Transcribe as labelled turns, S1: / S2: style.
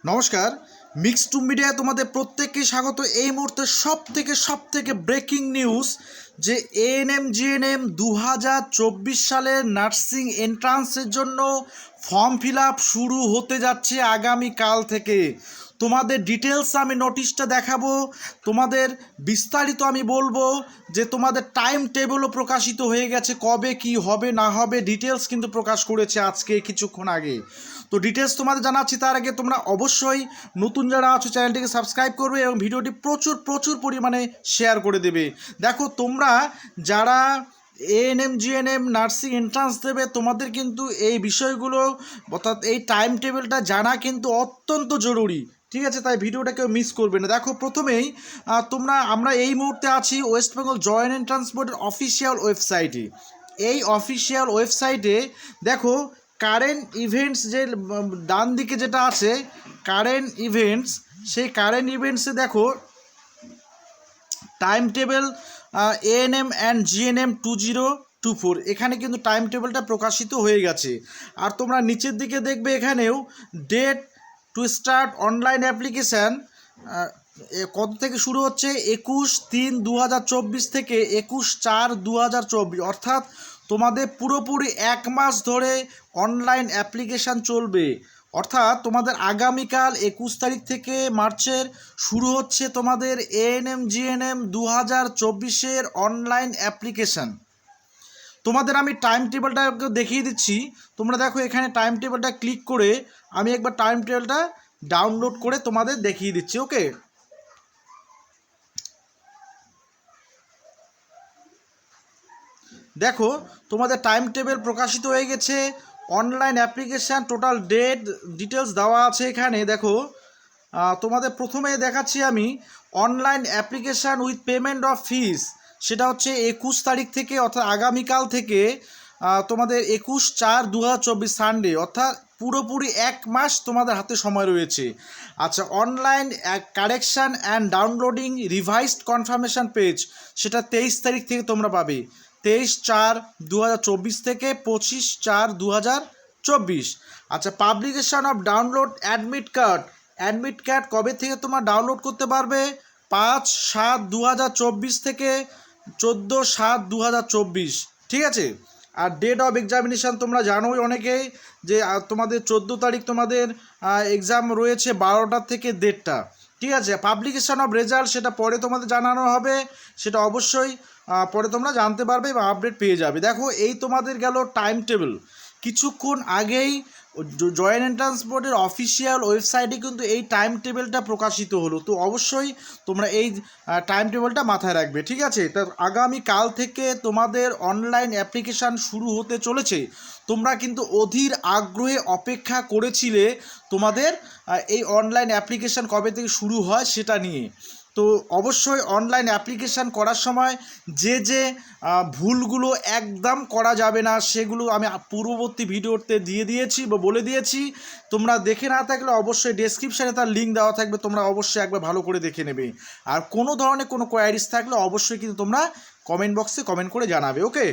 S1: নমস্কার, mix two মিডিয়ায় তোমাদের প্রত্যেককে স্বাগত। এই মুহূর্তে সব থেকে ব্রেকিং নিউজ যে এএনএম জিএনএম 2024 সালের নার্সিং এন্ট্রান্সের জন্য ফর্ম ফিল আপ শুরু হতে যাচ্ছে আগামীকাল থেকে। তোমাদের ডিটেলস আমি নোটিশটা দেখাবো, তোমাদের বিস্তারিত আমি বলবো, যে তোমাদের টাইম টেবিলও প্রকাশিত হয়ে গেছে, কবে কি হবে না হবে ডিটেলস কিন্তু প্রকাশ করেছে আজকে কিছুক্ষণ আগে। তো ডিটেলস তোমাদের জানাচ্ছি, তার আগে তোমরা অবশ্যই নতুন যারা আছো চ্যানেলটিকে সাবস্ক্রাইব করবে এবং ভিডিওটি প্রচুর পরিমাণে শেয়ার করে দেবে। দেখো, তোমরা যারা এএনএম জিএনএম নার্সিং এন্ট্রান্স দেবে তোমাদের কিন্তু এই বিষয়গুলো অর্থাৎ এই টাইম টেবিলটা জানা কিন্তু অত্যন্ত জরুরি, ঠিক আছে? তাই ভিডিওটা কেউ মিস করবে না। দেখো, প্রথমেই আমরা এই মুহূর্তে আছি ওয়েস্ট বেঙ্গল জয়েন্ট এন্ট্রান্স বোর্ডের অফিসিয়াল ওয়েবসাইটে। এই অফিসিয়াল ওয়েবসাইটে দেখো কারেন্ট ইভেন্টস, যে ডান দিকে যেটা আছে কারেন্ট ইভেন্টস, সেই কারেন্ট ইভেন্টসে দেখো time table ANM and GNM 2024 এখানে কিন্তু টাইম টেবিলটা প্রকাশিত হয়ে গেছে। আর তোমরা নিচের দিকে দেখবে এখানেও date to start online application কত থেকে শুরু হচ্ছে, 21/3/2024 থেকে 21/4/2024, অর্থাৎ তোমাদের পুরোপুরি 1 মাস ধরে অনলাইন অ্যাপ্লিকেশান চলবে। অর্থাৎ তোমাদের আগামীকাল 21 তারিখ থেকে মার্চের শুরু হচ্ছে তোমাদের এএনএম জিএনএম 2024-এর অনলাইন অ্যাপ্লিকেশান। তোমাদের আমি টাইম টেবিলটা দেখিয়ে দিচ্ছি। তোমরা দেখো এখানে টাইম টেবিলটা ক্লিক করে আমি একবার টাইম টেবিলটা ডাউনলোড করে তোমাদের দেখিয়ে দিচ্ছি। ওকে, দেখো তোমাদের টাইম টেবিল প্রকাশিত হয়ে গেছে। Online application total date details দেওয়া আছে এখানে। দেখো তোমাদের প্রথমে দেখাচ্ছি আমি online application with payment of fees, সেটা হচ্ছে 21 তারিখ থেকে, অর্থাৎ আগামীকাল থেকে তোমাদের 21/4/2024 সানডে, অর্থাৎ পুরোপুরি 1 মাস তোমাদের হাতে সময় রয়েছে। আচ্ছা, online correction and downloading revised confirmation page, সেটা 23 তারিখ থেকে তোমরা পাবে, 23/4/2024 থেকে 25/4/2024। আচ্ছা, publication of download admit card কবে থেকে তোমরা ডাউনলোড করতে পারবে, 5/7/2024 থেকে 14/7/2024, ঠিক আছে? আর ডেট অফ এক্সামিনেশান তোমরা জানোই অনেকেই যে তোমাদের 14 তারিখ তোমাদের এক্সাম রয়েছে 12টা থেকে 1:30টা, ঠিক আছে? পাবলিকেশান অফ রেজাল্ট সেটা পরে তোমাদের জানানো হবে, সেটা অবশ্যই পরে তোমরা জানতে পারবে বা আপডেট পেয়ে যাবে। দেখো, এই তোমাদের গেল টাইম টেবিল। কিছুক্ষণ আগেই জয়েন্ট এন্ট্রান্স বোর্ডের অফিসিয়াল ওয়েবসাইটে কিন্তু এই টাইম টেবিলটা প্রকাশিত হলো। তো অবশ্যই তোমরা এই টাইম টেবিলটা মাথায় রাখবে, ঠিক আছে? তা আগামীকাল থেকে তোমাদের অনলাইন অ্যাপ্লিকেশান শুরু হতে চলেছে। তোমরা কিন্তু অধীর আগ্রহে অপেক্ষা করেছিলে তোমাদের এই অনলাইন অ্যাপ্লিকেশান কবে থেকে শুরু হয় সেটা নিয়ে। তো অবশ্যই অনলাইন অ্যাপ্লিকেশান করার সময় যে ভুলগুলো একদম করা যাবে না সেগুলো আমি পূর্ববর্তী ভিডিওতে দিয়ে দিয়েছি বা বলে দিয়েছি। তোমরা দেখে না থাকলে অবশ্যই ডেসক্রিপশানে তার লিঙ্ক দেওয়া থাকবে, তোমরা অবশ্যই একবার ভালো করে দেখে নেবে। আর কোনো ধরনের কোনো কোয়ারিজ থাকলে অবশ্যই কিন্তু তোমরা কমেন্ট বক্সে কমেন্ট করে জানাবে। ওকে।